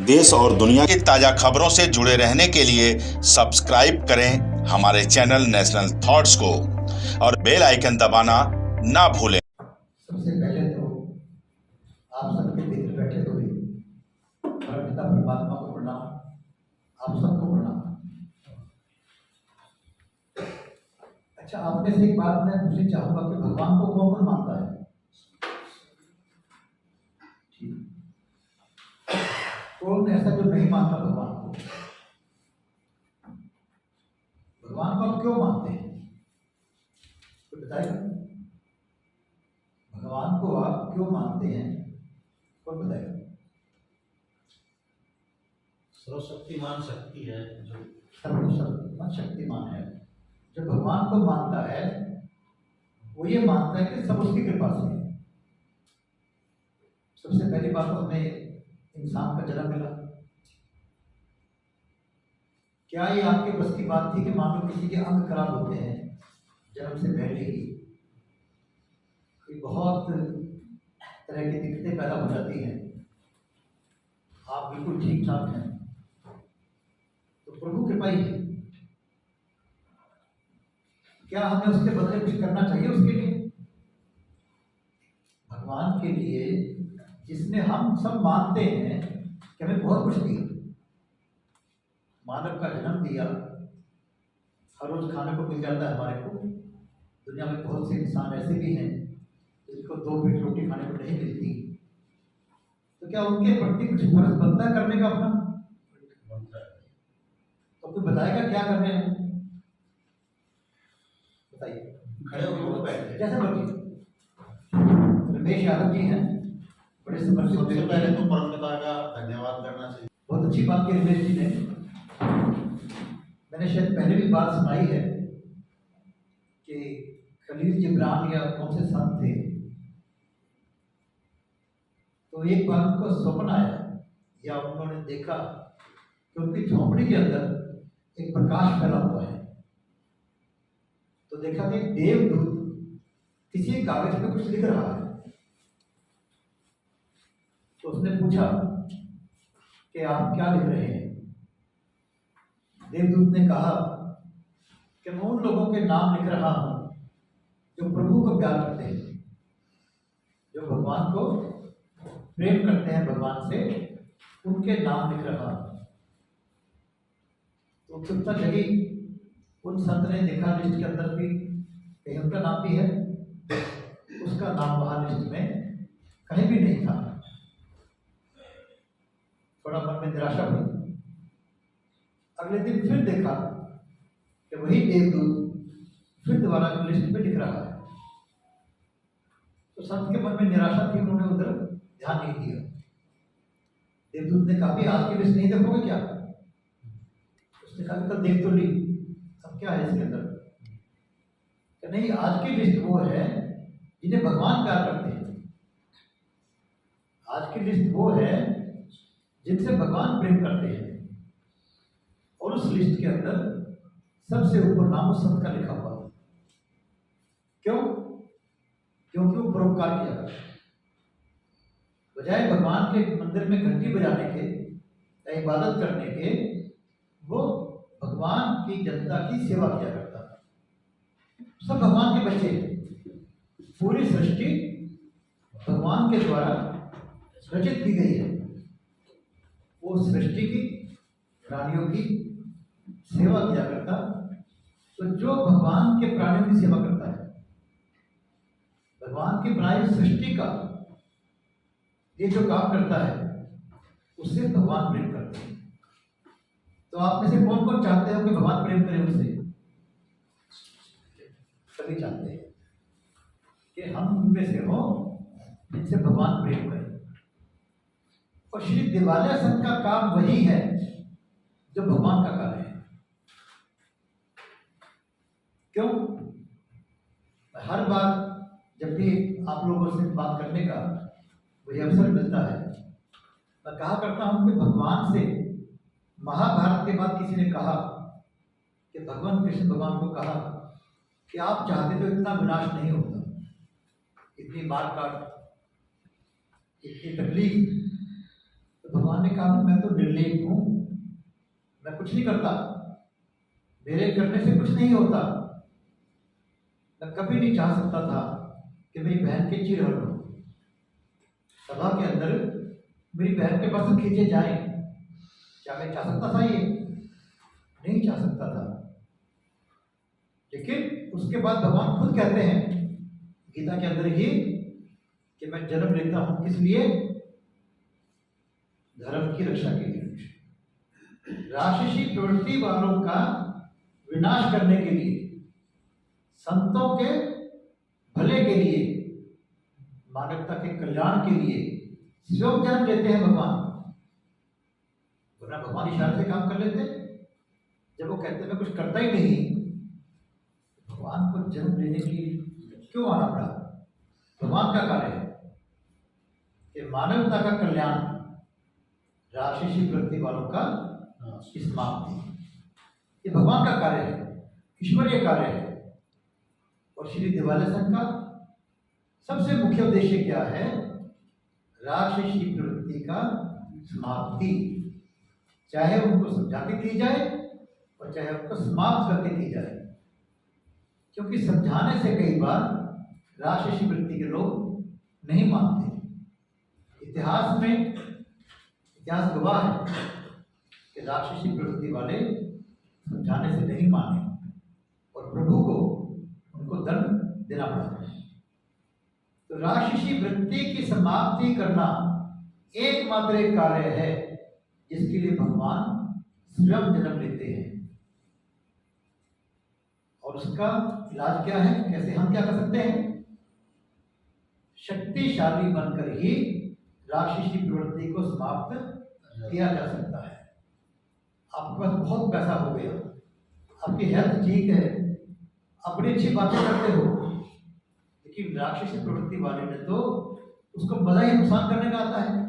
देश और दुनिया की ताज़ा खबरों से जुड़े रहने के लिए सब्सक्राइब करें हमारे चैनल नेशनल थॉट्स को और बेल आइकन दबाना ना भूलें। सबसे पहले तो आप सबके बीच बैठे हुए परमपिता परमात्मा को प्रणाम, आप सबको प्रणाम। अच्छा, आप में से एक बात मैं पूछना चाहूंगा कि भगवान को कौन कौन मानता है? कौन ऐसा जो नहीं मानता भगवान को? भगवान को आप क्यों मानते हैं, तो बताइए। भगवान को आप क्यों मानते हैं, कौन बताएगा? सर्वशक्तिमान शक्ति है, जो सर्वशक्तिमान शक्तिमान है। जो भगवान को मानता है वो ये मानता है कि सब उसकी कृपा से है। सबसे पहली बात तो हमें इंसान का जन्म मिला। क्या ये आपके बस की बात थी कि मान लो किसी के अंग खराब होते हैं जन्म से पहले ही, कोई बहुत तरह की दिक्कतें पैदा हो जाती हैं, आप बिल्कुल ठीक ठाक हैं, तो प्रभु कृपा ही है। क्या हमें उसके बदले कुछ करना चाहिए उसके लिए? भगवान के लिए जिसने हम सब मानते हैं कि हमें बहुत कुछ दिया, मानव का जन्म दिया, हर रोज खाने को मिल जाता है हमारे को। दुनिया में बहुत से इंसान ऐसे भी हैं जिनको 2 पीठ रोटी खाने को नहीं मिलती, तो क्या उनके प्रति कुछ फर्ज बनता है करने का अपना? तो कोई बताएगा क्या कर रहे हैं? बताइए। खड़े होकर बैठे। जैसे मर्जी। रमेश यादव जी हैं, बड़े समर्पित सबसे व्यक्ति पहले हैं। तो परमपिता का धन्यवाद करना चाहिए। बहुत अच्छी बात की रमेश जी ने। मैंने शायद पहले भी बात सुनाई है कि खलील जिब्रान या कौन से संत थे, तो एक बार उनको स्वप्न आया या उन्होंने देखा कि उनकी झोंपड़ी के अंदर एक प्रकाश फैला हुआ है। तो देखा कि एक देवदूत किसी कागज पे कुछ लिख रहा है। तो उसने पूछा कि आप क्या लिख रहे हैं? देवदूत ने कहा कि मैं उन लोगों के नाम लिख रहा हूं जो प्रभु को प्यार करते हैं, जो भगवान को प्रेम करते हैं, भगवान से, उनके नाम लिख रहा हूं। तो उत्सुकता जगी। उन संत ने देखा लिस्ट के अंदर भी कहीं उनका नाम भी है, उसका नाम वहां लिस्ट में कहीं भी नहीं था। थोड़ा मन में निराशा हुई। अगले दिन फिर देखा कि वही देवदूत फिर दोबारा लिस्ट में लिख रहा है। तो संत के मन में निराशा थी, उन्होंने उधर ध्यान नहीं दिया। देवदूत ने कहा, आज की लिस्ट नहीं देखोगे क्या? उसने कहा, कल देख तो ली, अब क्या है इसके अंदर? नहीं, आज की लिस्ट वो है जिन्हें भगवान प्यार करते हैं। आज की लिस्ट वो है जिनसे भगवान प्रेम करते हैं। और उस लिस्ट के अंदर सबसे ऊपर नाम उस संत का लिखा हुआ। क्यों? क्योंकि वो परोपकार किया करता है। बजाय भगवान के मंदिर में घंटी बजाने के या इबादत करने के, वो भगवान की जनता की सेवा किया करता है। सब भगवान के बच्चे हैं। पूरी सृष्टि भगवान के द्वारा रचित की गई है। वो सृष्टि की, प्राणियों की सेवा किया करता। तो जो भगवान के प्राणियों की सेवा करता है, भगवान की बनाई सृष्टि का ये जो काम करता है, उससे भगवान प्रेम करते हैं। तो आप में से कौन कौन चाहते हो कि भगवान प्रेम करे उससे? सभी चाहते हैं कि हम उनमें से हो जिनसे भगवान प्रेम करे। और श्री देवालय संत का काम वही है जो भगवान का कार्य है। क्यों? हर बार जब भी आप लोगों से बात करने का मुझे अवसर मिलता है, मैं कहा करता हूं कि भगवान से महाभारत के बाद किसी ने कहा कि भगवान कृष्ण भगवान को कहा कि आप चाहते तो इतना विनाश नहीं होता, इतनी मार काट, इतनी तकलीफ, तो तो भगवान ने कहा मैं तो निर्लेप हूँ, मैं कुछ नहीं करता, मेरे करने से कुछ नहीं होता। मैं कभी नहीं चाह सकता था कि मेरी बहन के चिरहरण हो, सभा के अंदर मेरी बहन के बर्तन खींचे जाएं। क्या मैं चाह सकता था? ये नहीं चाह सकता था। लेकिन उसके बाद भगवान खुद कहते हैं गीता के अंदर ही कि मैं जन्म लेता हूं किस लिए? धर्म की रक्षा के लिए, राक्षसी प्रवृत्ति वालों का विनाश करने के लिए, संतों के भले के लिए, मानवता के कल्याण के लिए स्वयं जन्म लेते हैं भगवान। वरना भगवान इशारे से काम कर लेते। जब वो कहते मैं कुछ करता ही नहीं, भगवान को जन्म लेने के लिए क्यों आना पड़ा? भगवान का कार्य है कि मानवता का कल्याण, राक्षसी प्रवृत्ति वालों का समाप्ति, ये भगवान का कार्य है, ईश्वरीय कार्य है। और श्री दिवाली संघ का सबसे मुख्य उद्देश्य क्या है? राक्षसी प्रवृत्ति का समाप्ति, चाहे उनको समझा के की जाए और चाहे उनको समाप्त करके की जाए। क्योंकि समझाने से कई बार राक्षसी वृत्ति के लोग नहीं मानते। इतिहास में इतिहास गवाह है कि राक्षसी प्रवृत्ति वाले समझाने से नहीं माने और प्रभु को उनको दंड देना पड़ा। तो राक्षसी वृत्ति की समाप्ति करना एकमात्र एक कार्य है जिसके लिए भगवान स्वयं जन्म लेते हैं। और उसका इलाज क्या है? कैसे हम क्या कर सकते हैं? शक्तिशाली बनकर ही राक्षसी प्रवृत्ति को समाप्त किया जा सकता है। आपके पास बहुत पैसा हो गया, आपकी हेल्थ ठीक है, अपनी अच्छी बातें करते हो, लेकिन राक्षसी प्रवृत्ति वाले ने तो उसको मजा ही नुकसान करने का आता है।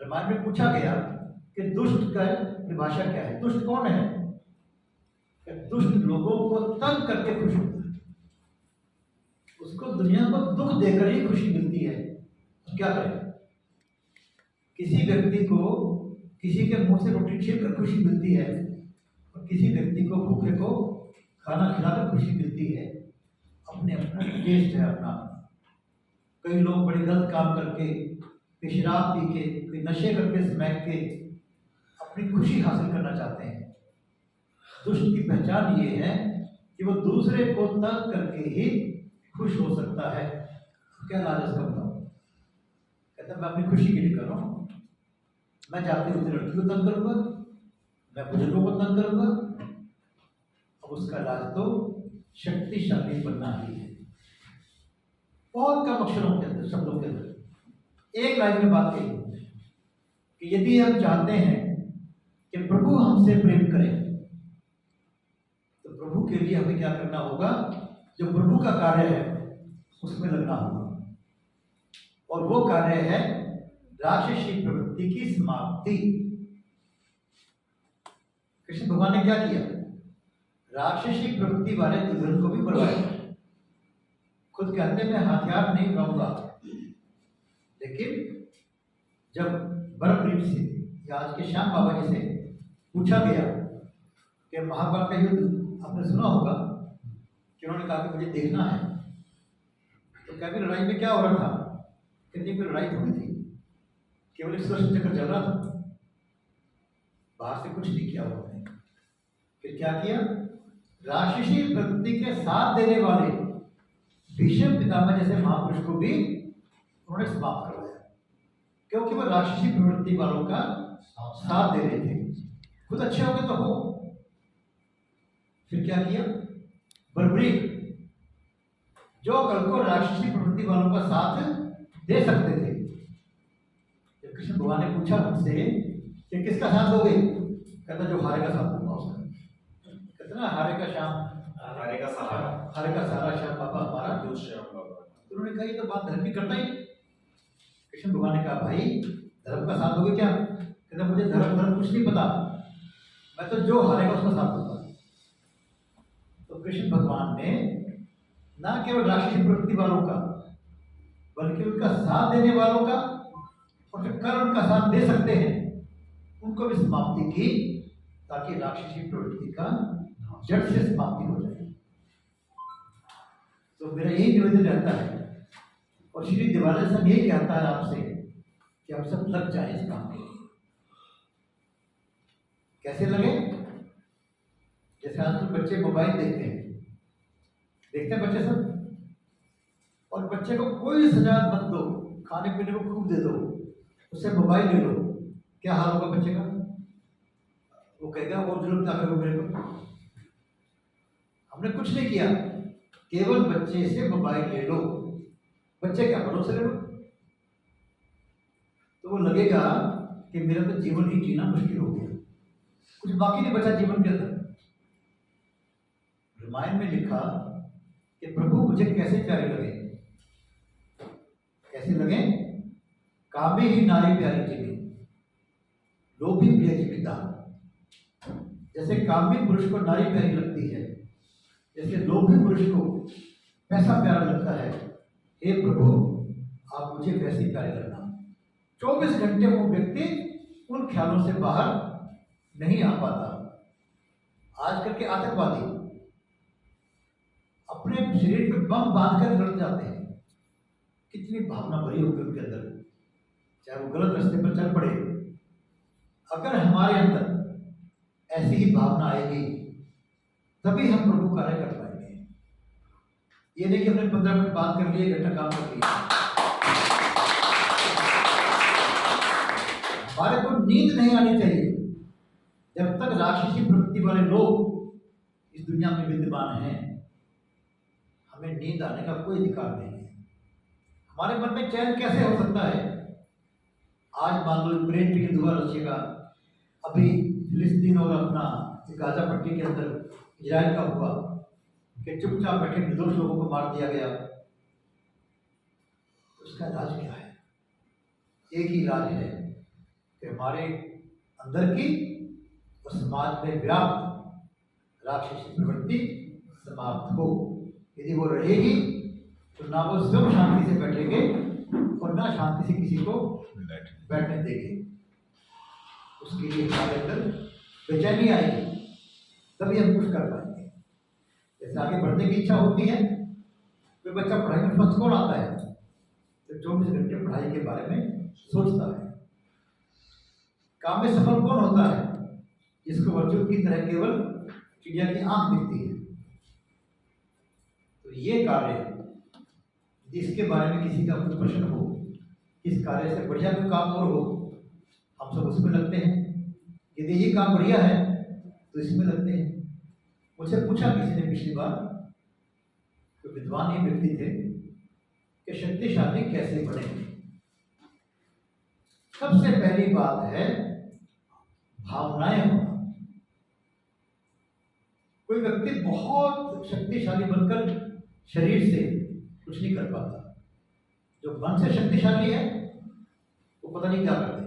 रामायण में पूछा गया कि दुष्ट का परिभाषा क्या है? दुष्ट कौन है? दुष्ट लोगों को तंग करके खुश होता है, उसको दुनिया को दुख देकर ही खुशी मिलती है। तो क्या करें? किसी व्यक्ति को किसी के मुंह से रोटी छीनकर खुशी मिलती है और किसी व्यक्ति को भूखे को खाना खिलाकर खुशी मिलती है। अपने अपना टेस्ट है अपना। कई लोग बड़े गलत काम करके, कोई शराब पी के, कोई नशे करके, स्मैक के अपनी खुशी हासिल करना चाहते हैं। दुष्ट की पहचान ये है कि वो दूसरे को तंग करके ही खुश हो सकता है। क्या इलाज है उसका बताओ? कहता मैं अपनी खुशी के लिए कर रहा हूँ, मैं जाती हुई लड़की को तंग करूंगा, मैं बुजुर्गों को तंग करूंगा। अब उसका इलाज तो शक्तिशाली बनना ही है। बहुत कम अक्षरों के अंदर, शब्दों के अंदर एक लाइन में बात कही कि यदि हम चाहते हैं कि प्रभु हमसे प्रेम करें तो प्रभु के लिए हमें क्या करना होगा? जो प्रभु का कार्य है उसमें लगना होगा। और वो कार्य है राक्षसी प्रवृत्ति की समाप्ति। कृष्ण भगवान ने क्या किया? राक्षसी प्रवृत्ति वाले दुर्योधन को भी बरवाया। खुद कहते हैं मैं हथियार नहीं उठाऊंगा, लेकिन जब बर्फरीत से या आज के श्याम बाबा जी से पूछा गया कि महाभारत का युद्ध आपने सुना होगा, कि उन्होंने कहा कि मुझे देखना है, तो क्या भी लड़ाई में क्या हो रहा था? कितनी कोई लड़ाई थोड़ी थी, केवल एक सुदर्शन चक्र चल रहा था, बाहर से कुछ नहीं किया उन्होंने। फिर क्या किया? राक्षसी प्रवृत्ति के साथ देने वाले भीष्म पितामह जैसे महापुरुष को भी उन्होंने समाप्त करवाया, क्योंकि वो राक्षसी प्रवृत्ति वालों का साथ दे रहे थे। खुद अच्छे हो गए तो हो। फिर क्या किया? बर्बरीक, जो कल को राक्षसी प्रवृत्ति वालों का साथ दे सकते थे। जब कृष्ण भगवान ने पूछा उनसे कि किसका साथ दोगे? कहता जो हारेगा साथ दूंगा उसका। कहते ना हारे का श्याम, हारे का सहारा, हारे का सहारा श्याम बाबा हमारा। जो श्याम बाबा। तो उन्होंने कहा ये तो बात धर्म की करता ही। कृष्ण भगवान ने कहा भाई धर्म का साथ दोगे क्या? कहता मुझे धर्म कुछ नहीं पता, मैं तो जो हारेगा उसका साथ दूंगा। तो कृष्ण भगवान ने न केवल राक्षसी प्रवृत्ति वालों का, बल्कि उनका साथ देने वालों का और जो कर उनका साथ दे सकते हैं उनको भी समाप्ति की, ताकि राक्षसी प्रवृत्ति का जड़ से समाप्ति हो जाए। तो मेरा यही निवेदन रहता है, और श्री दिवाली साहब यही कहता है आपसे कि हम सब लग जाए इस काम के लिए। कैसे लगे? जैसे आजकल बच्चे मोबाइल देखते हैं बच्चे सब, और बच्चे को कोई सजा मत दो, खाने पीने को खूब दे दो, उससे मोबाइल ले लो, क्या हाल होगा बच्चे का? वो कहेगा और जुल्म क्या करो मेरे को। हमने कुछ नहीं किया, केवल बच्चे से मोबाइल ले लो, बच्चे क्या भरोसे ले लो, तो वो लगेगा कि मेरा तो जीवन ही जीना मुश्किल हो गया, कुछ बाकी नहीं बचा जीवन के अंदर। रामायण में लिखा कि प्रभु मुझे कैसे प्यारे लगे, कैसे लगे? कामे ही नारी प्यारी जीवी, लोभी प्रिय जीविता। जैसे कामी पुरुष को नारी प्यारी लगती है, जैसे लोभी पुरुष को पैसा प्यारा लगता है, हे प्रभु आप मुझे वैसे प्यारे लगना। 24 घंटे वो व्यक्ति उन ख्यालों से बाहर नहीं आ पाता। आजकल के आतंकवादी अपने शरीर पे बम बांधकर लड़ जाते हैं, कितनी भावना भरी होगी उनके अंदर, चाहे वो गलत रास्ते पर चल पड़े। अगर हमारे अंदर ऐसी ही भावना आएगी तभी हम प्रभु कार्य कर पाएंगे। ये नहीं कि हमने 15 मिनट बात कर लिए, घंटा काम कर लिया। हमारे को नींद नहीं आनी चाहिए। जब तक राक्षसी प्रवृत्ति वाले लोग इस दुनिया में विद्यमान हैं, हमें नींद आने का कोई अधिकार नहीं है। हमारे मन में चैन कैसे हो सकता है? आज मान लो यूक्रेन की युद्ध हुआ रशिया का, अभी फिलिस्तीन और अपना गाजा पट्टी के अंदर इजराइल का हुआ कि चुपचाप बैठे निर्दोष लोगों को मार दिया गया। उसका इलाज क्या है? एक ही इलाज है कि हमारे अंदर की और समाज में व्याप्त राक्षसी प्रवृत्ति समाप्त हो। यदि वो रहेगी तो ना वो स्वयं शांति से बैठेंगे और ना शांति से किसी को बैठने देंगे। उसके लिए हमारे अंदर बेचैनी आएगी, तभी हम कुछ कर पाएंगे। जैसे आगे बढ़ने की इच्छा होती है, कोई बच्चा पढ़ाई में फर्स्ट कौन आता है तो 24 घंटे पढ़ाई के बारे में सोचता है। काम में सफल कौन होता है? जिसको वजूद की तरह केवल चिड़िया की आंख दिखती है। तो ये कार्य, जिसके बारे में किसी का कुछ प्रश्न हो, इस कार्य से बढ़िया कोई काम और हो, हम सब उसमें लगते हैं। यदि ये काम बढ़िया है तो इसमें लगते हैं। मुझसे पूछा किसी ने पिछली बार, तो विद्वान ही व्यक्ति थे, कि शक्तिशाली कैसे बने। सबसे पहली बात है भावनाएं होना। कोई व्यक्ति बहुत शक्तिशाली बनकर शरीर से कुछ नहीं कर पाता। जो मन से शक्तिशाली है वो पता नहीं क्या करते।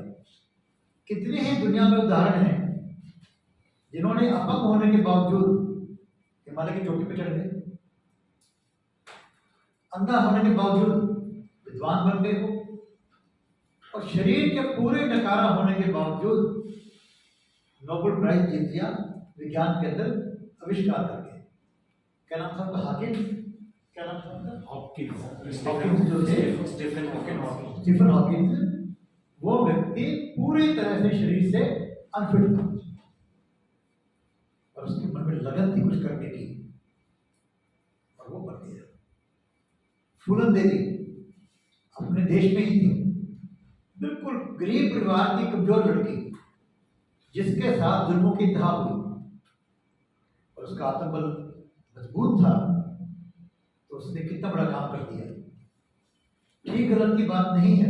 कितने ही दुनिया में उदाहरण हैं जिन्होंने अपंग होने के बावजूद हिमालय की चोटी पर चढ़ गए, अंधा होने के बावजूद विद्वान बन गए हो, और शरीर के पूरे नकारा होने के बावजूद नोबेल प्राइज जीत दिया विज्ञान के अंदर आविष्कार करके। क्या नाम था उनका? हाकिम, क्या नाम था उनका? हॉकिंस जो थे, स्टीफन हॉकिंस। वो व्यक्ति पूरी तरह से शरीर से अनफिट था, और उसके मन में लगन थी कुछ करने की, और वो बन गया। फूलन देवी अपने देश में ही थी, बिल्कुल गरीब परिवार की कमजोर लड़की, जिसके साथ जुल्मों की इंतहा हुई, और उसका आत्मबल मजबूत था, तो उसने कितना बड़ा काम कर दिया। ठीक गलत की बात नहीं है,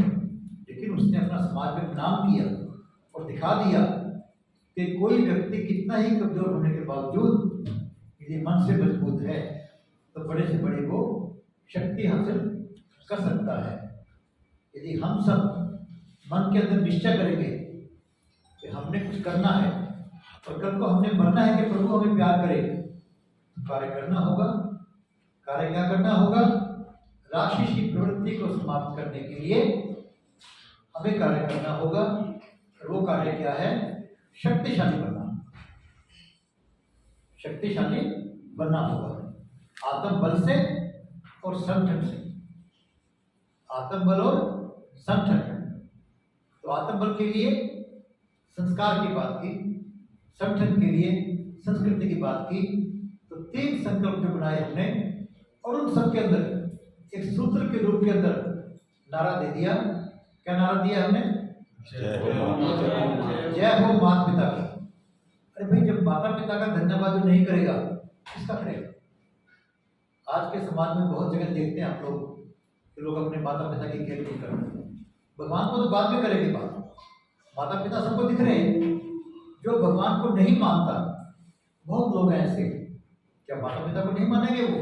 लेकिन उसने अपना समाज में नाम किया और दिखा दिया कि कोई व्यक्ति कितना ही कमजोर होने के बावजूद यदि मन से मजबूत है तो बड़े से बड़े वो शक्ति हासिल कर सकता है। यदि हम सब मन के अंदर निश्चय करेंगे कि हमने कुछ करना है और कल को हमने मरना है कि प्रभु हमें प्यार करे, तो कार्य करना होगा। कार्य क्या करना होगा? राक्षसी प्रवृत्ति को समाप्त करने के लिए हमें कार्य करना होगा। और वो कार्य क्या है? शक्तिशाली बनना। शक्तिशाली बनना होगा आत्मबल से और संगठन से। आत्मबल और संगठन। तो आत्मबल के लिए संस्कार की बात की, संगठन के लिए संस्कृति की बात की। तो 3 संकल्प जो बनाए हमने, और उन सबके अंदर एक सूत्र के रूप के अंदर नारा दे दिया। क्या नारा दिया हमने? जय हो माता पिता की। अरे भाई, जब माता पिता का धन्यवाद जो नहीं करेगा, किसका करेगा? आज के समाज में बहुत जगह देखते हैं आप लोग कि लोग अपने माता पिता की केयर नहीं करते। भगवान को तो बाद में करेंगे बात। माता पिता सबको दिख रहे हैं। जो भगवान को नहीं मानता, बहुत लोग हैं ऐसे। क्या माता पिता को नहीं मानेंगे वो?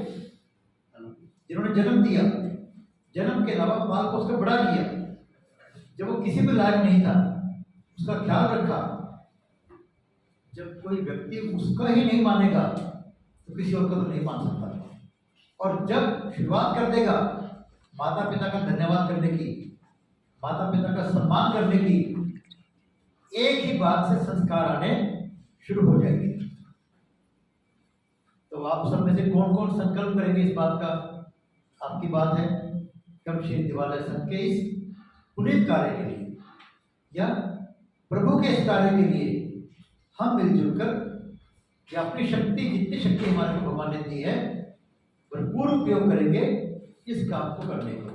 जिन्होंने जन्म दिया, जन्म के अलावा बाल को उसका बड़ा किया, जब वो किसी भी लायक नहीं था, उसका ख्याल रखा। जब कोई व्यक्ति उसका ही नहीं मानेगा तो किसी और का तो नहीं मान सकता। और जब शुरुआत कर देगा माता पिता का धन्यवाद करने की, माता पिता का सम्मान करने की, एक ही बात से संस्कार आने शुरू हो जाएंगे। तो आप सब में से कौन कौन संकल्प करेंगे इस बात का? आपकी बात है। कर्मशील दिवालय संघ के इस पुनीत कार्य के लिए या प्रभु के इस कार्य के लिए हम मिलजुल कर कि अपनी शक्ति, जितनी शक्ति हमारे को भगवान ने दी है, भरपूर उपयोग करेंगे इस काम को करने को।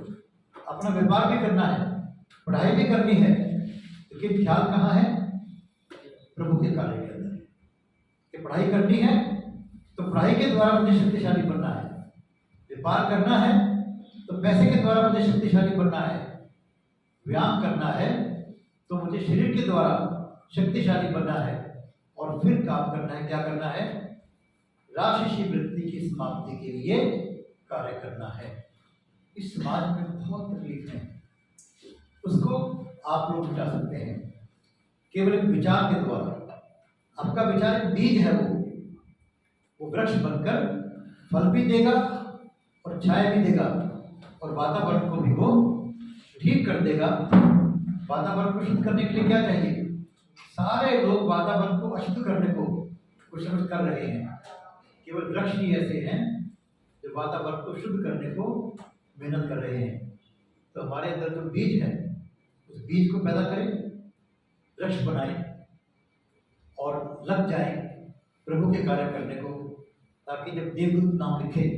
अपना व्यापार भी करना है, पढ़ाई भी करनी है, लेकिन ख्याल कहाँ है? प्रभु के कार्य के अंदर। कि पढ़ाई करनी है तो पढ़ाई के द्वारा मुझे शक्तिशाली बनना है। व्यापार करना है तो पैसे के द्वारा मुझे शक्तिशाली बनना है। व्यायाम करना है तो मुझे शरीर के द्वारा शक्तिशाली बनना है। और फिर काम करना है, क्या करना है? राक्षसी वृत्ति की समाप्ति के लिए कार्य करना है। इस समाज में बहुत तकलीफ है, उसको आप लोग मिटा सकते हैं केवल एक विचार के द्वारा। आपका विचार एक बीज है, वो वृक्ष बनकर फल भी देगा और छाया भी देगा और वातावरण को भी वो ठीक कर देगा। वातावरण को शुद्ध करने के लिए क्या चाहिए? सारे लोग वातावरण को अशुद्ध करने को कुछ न कुछ कर रहे हैं। केवल वृक्ष ही ऐसे हैं जो वातावरण को शुद्ध करने को मेहनत कर रहे हैं। तो हमारे अंदर जो बीज है, उस बीज को पैदा करें, वृक्ष बनाएं और लग जाएं प्रभु के कार्य करने को, ताकि जब देवदूत नाम लिखे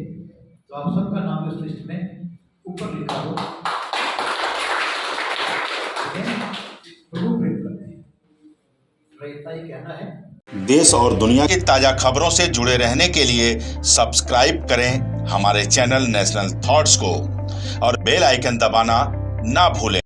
तो आप सबका नाम उस लिस्ट में ऊपर लिखा हो। प्रभु प्रेम करते हैं। इतना ही कहना है। देश और दुनिया की ताजा खबरों से जुड़े रहने के लिए सब्सक्राइब करें हमारे चैनल नेशनल थॉट्स को और बेल आइकन दबाना ना भूलें।